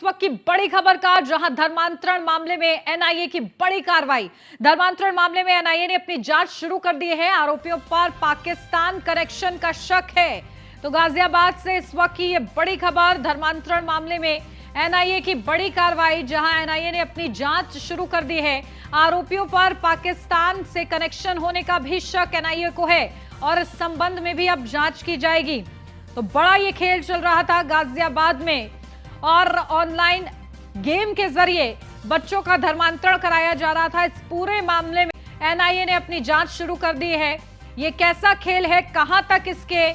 वक्त की बड़ी खबर का, जहां धर्मांतरण मामले में एनआईए की बड़ी कार्रवाई। धर्मांतरण मामले में एनआईए ने अपनी जांच शुरू कर दी है। आरोपियों पर पाकिस्तान कनेक्शन का शक है। तो गाजियाबाद से इस वक्त की ये बड़ी खबर, धर्मांतरण मामले में एनआईए की बड़ी कार्रवाई, जहां एनआईए ने अपनी जांच शुरू कर दी है। आरोपियों पर पाकिस्तान से कनेक्शन होने का भी शक एनआईए को है और इस संबंध में भी अब जांच की जाएगी। तो बड़ा ये खेल चल रहा था गाजियाबाद में और ऑनलाइन गेम के जरिए बच्चों का धर्मांतरण कराया जा रहा था। इस पूरे मामले में एनआईए ने अपनी जांच शुरू कर दी है। ये कैसा खेल है, कहां तक इसके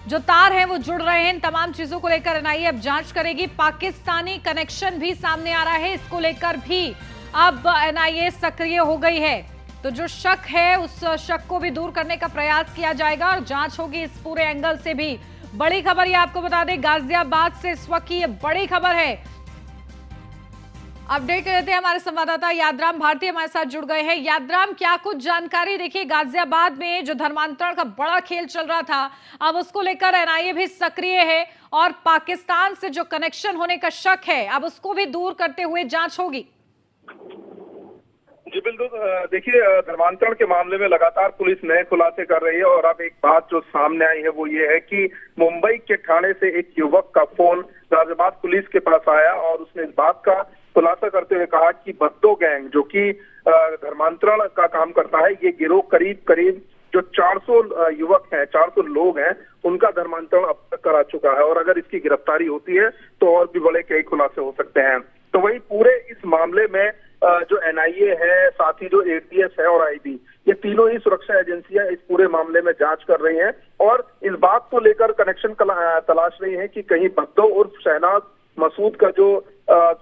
जो तार हैं वो जुड़ रहे हैं, इन तमाम चीजों को लेकर एनआईए अब जांच करेगी। पाकिस्तानी कनेक्शन भी सामने आ रहा है, इसको लेकर भी अब एनआईए सक्रिय हो गई है। तो जो शक है उस शक को भी दूर करने का प्रयास किया जाएगा और जांच होगी इस पूरे एंगल से भी। बड़ी खबर ये आपको बता दें, गाजियाबाद से इस वक्त की ये बड़ी खबर है। अपडेट करते हैं, हमारे संवाददाता यादराम भारती हमारे साथ जुड़ गए हैं। यादराम, क्या कुछ जानकारी? देखिए, गाजियाबाद में जो धर्मांतरण का बड़ा खेल चल रहा था, अब उसको लेकर एनआईए भी सक्रिय है और पाकिस्तान से जो कनेक्शन होने का शक है, अब उसको भी दूर करते हुए जांच होगी। जी बिल्कुल, देखिए, धर्मांतरण के मामले में लगातार पुलिस नए खुलासे कर रही है और अब एक बात जो सामने आई है वो ये है कि मुंबई के थाने से एक युवक का फोन गाजियाबाद पुलिस के पास आया और उसने इस बात का खुलासा करते हुए कहा कि बद्दो गैंग, जो कि धर्मांतरण का काम करता है, ये गिरोह करीब जो 400 युवक हैं, 400 लोग हैं, उनका धर्मांतरण अब तक करा चुका है और अगर इसकी गिरफ्तारी होती है तो और भी बड़े कई खुलासे हो सकते हैं। तो वही पूरे इस मामले में जो एनआईए है, साथ ही जो एटीएस है और आईबी, ये तीनों ही सुरक्षा एजेंसियां इस पूरे मामले में जांच कर रही हैं और इस बात को लेकर कनेक्शन तलाश रही हैं कि कहीं बद्दो उर्फ शहनाज मसूद का जो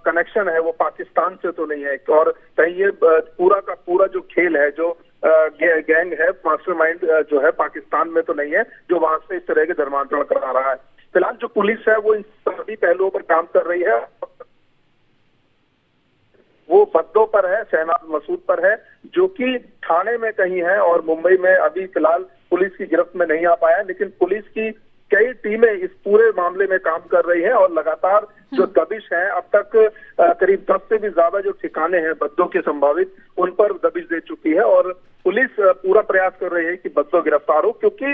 कनेक्शन है वो पाकिस्तान से तो नहीं है और कहीं ये पूरा का पूरा जो खेल है, जो गैंग है, मास्टरमाइंड जो है, पाकिस्तान में तो नहीं है, जो वहां से इस तरह के धर्मांतरण करा रहा है। फिलहाल जो पुलिस है वो इन सभी पहलुओं पर काम कर रही है। वो बद्दो पर है, शहनाज मसूद पर है, जो कि थाने में कहीं है और मुंबई में अभी फिलहाल पुलिस की गिरफ्त में नहीं आ पाया, लेकिन पुलिस की कई टीमें इस पूरे मामले में काम कर रही हैं और लगातार जो दबिश है, अब तक करीब 10 से भी ज्यादा जो ठिकाने हैं बद्दो के संभावित, उन पर दबिश दे चुकी है और पुलिस पूरा प्रयास कर रही है कि बद्दो गिरफ्तार हो, क्योंकि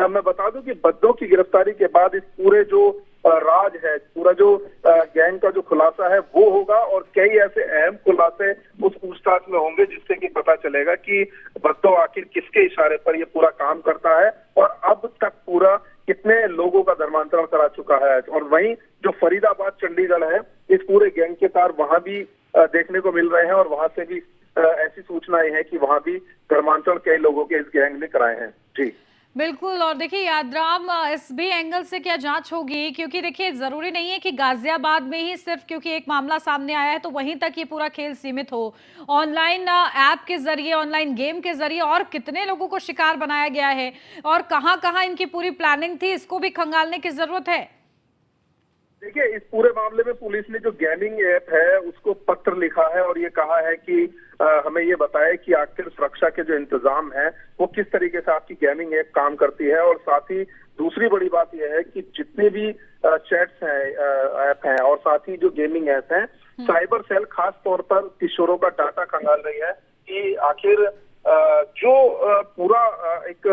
मैं बता दूं कि बद्दो की गिरफ्तारी के बाद इस पूरे जो राज है, पूरा जो गैंग का जो खुलासा है वो होगा और कई ऐसे अहम खुलासे उस पूछताछ में होंगे जिससे कि पता चलेगा कि बद्दो आखिर किसके इशारे पर ये पूरा काम करता है और अब तक पूरा कितने लोगों का धर्मांतरण करा चुका है। और वहीं जो फरीदाबाद चंडीगढ़ है, इस पूरे गैंग के तार वहां भी देखने को मिल रहे हैं और वहां से भी ऐसी सूचनाएं हैं कि वहां भी धर्मांतरण कई लोगों के इस गैंग ने कराए हैं। जी बिल्कुल। और देखिए यादराम, इस भी एंगल से क्या जांच होगी, क्योंकि देखिए जरूरी नहीं है कि गाजियाबाद में ही सिर्फ क्योंकि एक मामला सामने आया है तो वहीं तक ये पूरा खेल सीमित हो। ऑनलाइन ऐप के जरिए, ऑनलाइन गेम के जरिए और कितने लोगों को शिकार बनाया गया है और कहां कहां इनकी पूरी प्लानिंग थी, इसको भी खंगालने की जरूरत है। देखिए, इस पूरे मामले में पुलिस ने जो गेमिंग ऐप है उसको पत्र लिखा है और ये कहा है कि हमें ये बताए कि आखिर सुरक्षा के जो इंतजाम है वो किस तरीके से आपकी गेमिंग ऐप काम करती है। और साथ ही दूसरी बड़ी बात यह है कि जितने भी चैट्स हैं, ऐप हैं और साथ ही जो गेमिंग ऐप हैं, साइबर सेल खास तौर पर किशोरों का डाटा खंगाल रही है कि आखिर जो पूरा एक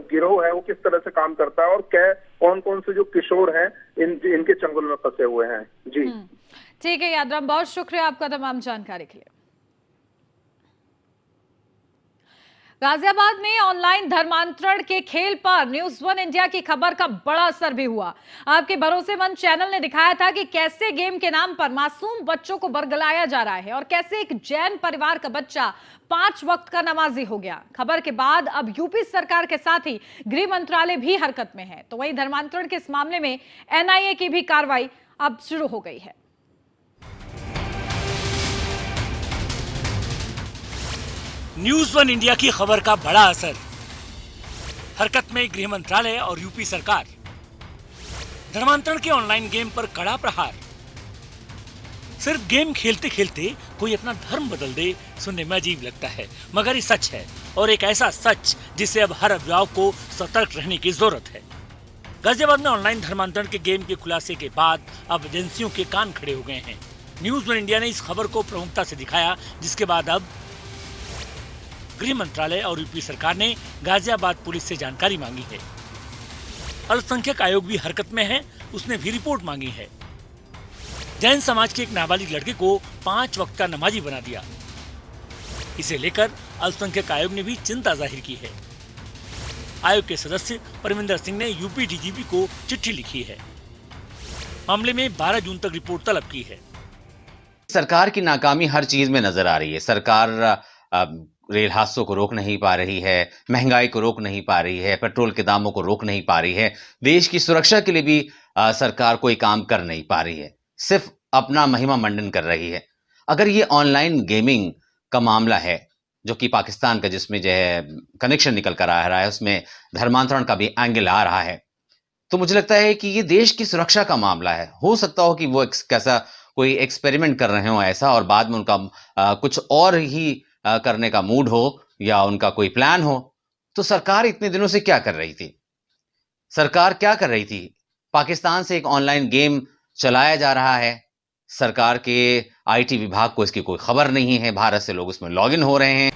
गिरोह है वो किस तरह से काम करता है और कौन कौन से जो किशोर हैं इनके चंगुल में फंसे हुए हैं। जी ठीक है यादराम, बहुत शुक्रिया आपका तमाम जानकारी के लिए। गाजियाबाद में ऑनलाइन धर्मांतरण के खेल पर न्यूज़ 1 इंडिया की खबर का बड़ा असर भी हुआ। आपके भरोसेमंद चैनल ने दिखाया था कि कैसे गेम के नाम पर मासूम बच्चों को बरगलाया जा रहा है और कैसे एक जैन परिवार का बच्चा 5 वक्त का नमाजी हो गया। खबर के बाद अब यूपी सरकार के साथ ही गृह मंत्रालय भी हरकत में है। तो वहीं धर्मांतरण के इस मामले में एनआईए की भी कार्रवाई अब शुरू हो गई है। न्यूज़ 1 इंडिया की खबर का बड़ा असर, हरकत में गृह मंत्रालय और यूपी सरकार। धर्मांतरण के ऑनलाइन गेम पर कड़ा प्रहार। सिर्फ गेम खेलते खेलते कोई अपना धर्म बदल दे, सुनने में अजीब लगता है, मगर ये सच है और एक ऐसा सच जिससे अब हर अभिभावक को सतर्क रहने की जरूरत है। गाजियाबाद में ऑनलाइन धर्मांतरण के गेम के खुलासे के बाद अब एजेंसियों के कान खड़े हो गए हैं। न्यूज़ वन इंडिया ने इस खबर को प्रमुखता से दिखाया, जिसके बाद अब गृह मंत्रालय और यूपी सरकार ने गाजियाबाद पुलिस से जानकारी मांगी है। अल्पसंख्यक आयोग भी हरकत में है, उसने भी रिपोर्ट मांगी है। जैन समाज के एक नाबालिग लड़के को 5 वक्त का नमाजी बना दिया। इसे लेकर अल्पसंख्यक आयोग ने भी चिंता जाहिर की है। आयोग के सदस्य परमिंदर सिंह ने यूपी डीजीपी को चिट्ठी लिखी है। मामले में 12 जून तक रिपोर्ट तलब की है। सरकार की नाकामी हर चीज में नजर आ रही है। सरकार रेल हादसों को रोक नहीं पा रही है, महंगाई को रोक नहीं पा रही है, पेट्रोल के दामों को रोक नहीं पा रही है, देश की सुरक्षा के लिए भी सरकार कोई काम कर नहीं पा रही है, सिर्फ अपना महिमा मंडन कर रही है। अगर ये ऑनलाइन गेमिंग का मामला है जो कि पाकिस्तान का, जिसमें जो है कनेक्शन निकल कर आ रहा है, उसमें धर्मांतरण का भी एंगल आ रहा है, तो मुझे लगता है कि ये देश की सुरक्षा का मामला है। हो सकता हो कि वो कैसा कोई एक्सपेरिमेंट कर रहे हो ऐसा, और बाद में उनका कुछ और ही करने का मूड हो या उनका कोई प्लान हो। तो सरकार इतने दिनों से क्या कर रही थी? सरकार क्या कर रही थी? पाकिस्तान से एक ऑनलाइन गेम चलाया जा रहा है, सरकार के आईटी विभाग को इसकी कोई खबर नहीं है, भारत से लोग उसमें लॉगिन हो रहे हैं।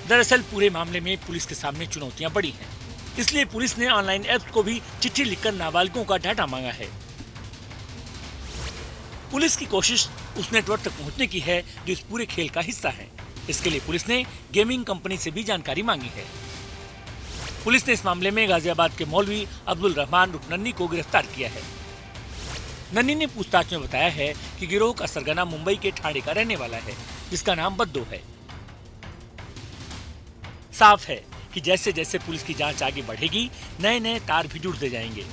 दरअसल पूरे मामले में पुलिस के सामने चुनौतियां बड़ी हैं, इसलिए पुलिस ने ऑनलाइन ऐप्स को भी चिट्ठी लिखकर नाबालिगों का डाटा मांगा है। पुलिस की कोशिश उस नेटवर्क तक पहुंचने की है जो इस पूरे खेल का हिस्सा है। इसके लिए पुलिस ने गेमिंग कंपनी से भी जानकारी मांगी है। पुलिस ने इस मामले में गाजियाबाद के मौलवी अब्दुल रहमान उर्फ नन्नी को गिरफ्तार किया है। नन्नी ने पूछताछ में बताया है कि गिरोह का सरगना मुंबई के ठाणे का रहने वाला है, जिसका नाम बद्दो है। साफ है कि जैसे जैसे पुलिस की जांच आगे बढ़ेगी, नए नए तार भी जुड़ते जाएंगे,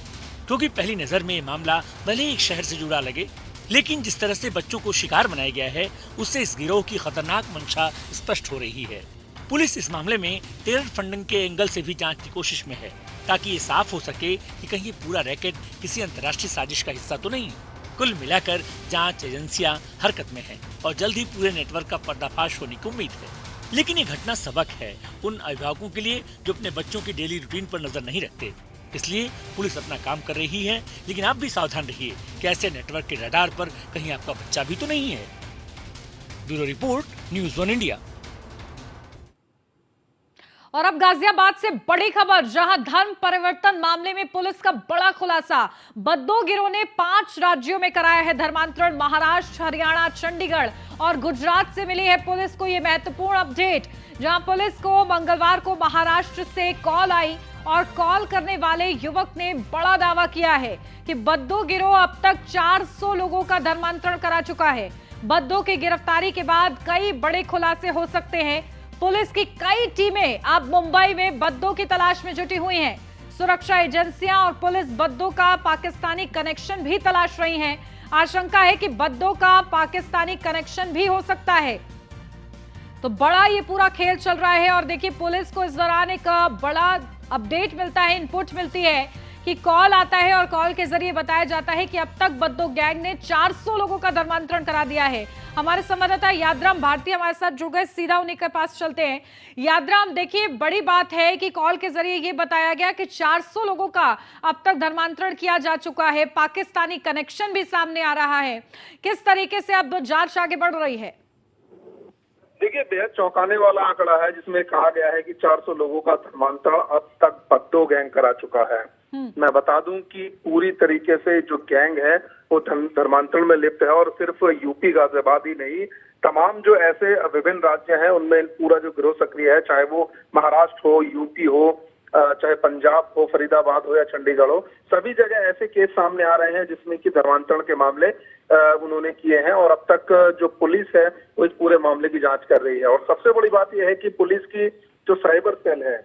क्योंकि पहली नजर में ये मामला भले ही एक शहर से जुड़ा लगे, लेकिन जिस तरह से बच्चों को शिकार बनाया गया है, उससे इस गिरोह की खतरनाक मंशा स्पष्ट हो रही है। पुलिस इस मामले में टेरर फंडिंग के एंगल से भी जांच की कोशिश में है, ताकि ये साफ हो सके कि कहीं ये पूरा रैकेट किसी अंतर्राष्ट्रीय साजिश का हिस्सा तो नहीं। कुल मिलाकर जांच एजेंसियां हरकत में हैं और जल्द ही पूरे नेटवर्क का पर्दाफाश होने की उम्मीद है। लेकिन ये घटना सबक है उन अभिभावकों के लिए जो अपने बच्चों की डेली रूटीन पर नजर नहीं रखते। इसलिए पुलिस अपना काम कर रही है, लेकिन आप भी सावधान रहिए कि ऐसे नेटवर्क के रडार पर कहीं आपका बच्चा भी तो नहीं है। Bureau report, news one India. और अब गाजियाबाद से बड़ी खबर, जहां धर्म परिवर्तन मामले में पुलिस का बड़ा खुलासा। बद्दो गिरोह ने 5 राज्यों में कराया है धर्मांतरण। महाराष्ट्र, हरियाणा, चंडीगढ़ और गुजरात से मिली है पुलिस को ये महत्वपूर्ण अपडेट, जहां पुलिस को मंगलवार को महाराष्ट्र से कॉल आई और कॉल करने वाले युवक ने बड़ा दावा किया है कि बद्दो गिरोह अब तक 400 लोगों का धर्मांतरण करा चुका है। बद्दो की गिरफ्तारी के बाद कई बड़े खुलासे हो सकते हैं। पुलिस की कई टीमें अब मुंबई में बद्दो की तलाश में जुटी हुई हैं। सुरक्षा एजेंसियां और पुलिस बद्दो का पाकिस्तानी कनेक्शन भी तलाश रही हैं। आशंका है कि बद्दो का पाकिस्तानी कनेक्शन भी हो सकता है। तो बड़ा ये पूरा खेल चल रहा है और देखिए पुलिस को इस दौरान एक बड़ा अपडेट मिलता है, इनपुट मिलती है कि कॉल आता है और कॉल के जरिए बताया जाता है कि अब तक बद्दो गैंग ने 400 लोगों का धर्मांतरण करा दिया है। हमारे संवाददाता यादराम भारती हमारे साथ जुड़ गए, सीधा उन्हीं के पास चलते हैं। यादराम, देखिए बड़ी बात है कि कॉल के जरिए ये बताया गया कि 400 लोगों का अब तक धर्मांतरण किया जा चुका है। पाकिस्तानी कनेक्शन भी सामने आ रहा है। किस तरीके से अब जांच आगे बढ़ रही है? देखिए, बेहद चौंकाने वाला आंकड़ा है जिसमें कहा गया है कि 400 लोगों का धर्मांतरण अब तक बद्दो गैंग करा चुका है। मैं बता दूं कि पूरी तरीके से जो गैंग है वो धर्मांतरण में लिप्त है और सिर्फ यूपी गाजियाबाद ही नहीं, तमाम जो ऐसे विभिन्न राज्य हैं उनमें पूरा जो गिरोह सक्रिय है, चाहे वो महाराष्ट्र हो, यूपी हो, चाहे पंजाब हो, फरीदाबाद हो या चंडीगढ़ हो, सभी जगह ऐसे केस सामने आ रहे हैं जिसमें कि धर्मांतरण के मामले उन्होंने किए हैं और अब तक जो पुलिस है वो इस पूरे मामले की जांच कर रही है। और सबसे बड़ी बात यह है कि पुलिस की जो साइबर सेल है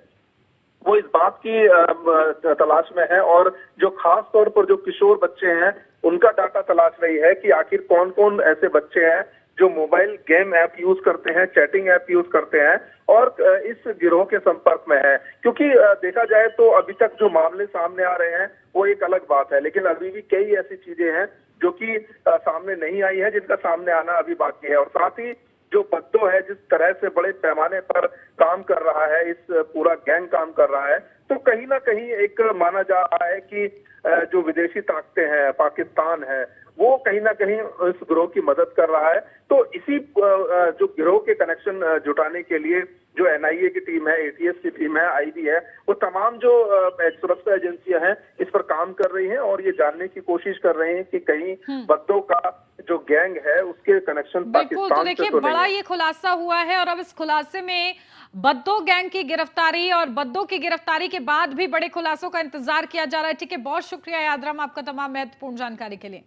वो इस बात की तलाश में है और जो खास तौर पर जो किशोर बच्चे हैं उनका डाटा तलाश रही है कि आखिर कौन कौन ऐसे बच्चे हैं जो मोबाइल गेम ऐप यूज करते हैं, चैटिंग ऐप यूज करते हैं और इस गिरोह के संपर्क में है। क्योंकि देखा जाए तो अभी तक जो मामले सामने आ रहे हैं वो एक अलग बात है, लेकिन अभी भी कई ऐसी चीजें हैं जो कि सामने नहीं आई है, जिनका सामने आना अभी बाकी है। और साथ ही जो बद्दो है जिस तरह से बड़े पैमाने पर काम कर रहा है, इस पूरा गैंग काम कर रहा है, तो कहीं ना कहीं एक माना जा रहा है कि जो विदेशी ताकतें हैं, पाकिस्तान है, वो कहीं ना कहीं इस गिरोह की मदद कर रहा है। तो इसी जो गिरोह के कनेक्शन जुटाने के लिए जो एनआईए की टीम है, एटीएस की टीम है, आईबी है, वो तमाम जो सुरक्षा एजेंसियां हैं इस पर काम कर रही हैं और ये जानने की कोशिश कर रहे हैं कि कहीं बद्दों का जो गैंग है उसके कनेक्शन बिल्कुल। तो पाकिस्तान से देखिए, तो बड़ा नहीं है। ये खुलासा हुआ है और अब इस खुलासे में बद्दो गैंग की गिरफ्तारी और बद्दो की गिरफ्तारी के बाद भी बड़े खुलासों का इंतजार किया जा रहा है। ठीक है, बहुत शुक्रिया यादराम आपका तमाम महत्वपूर्ण जानकारी के लिए।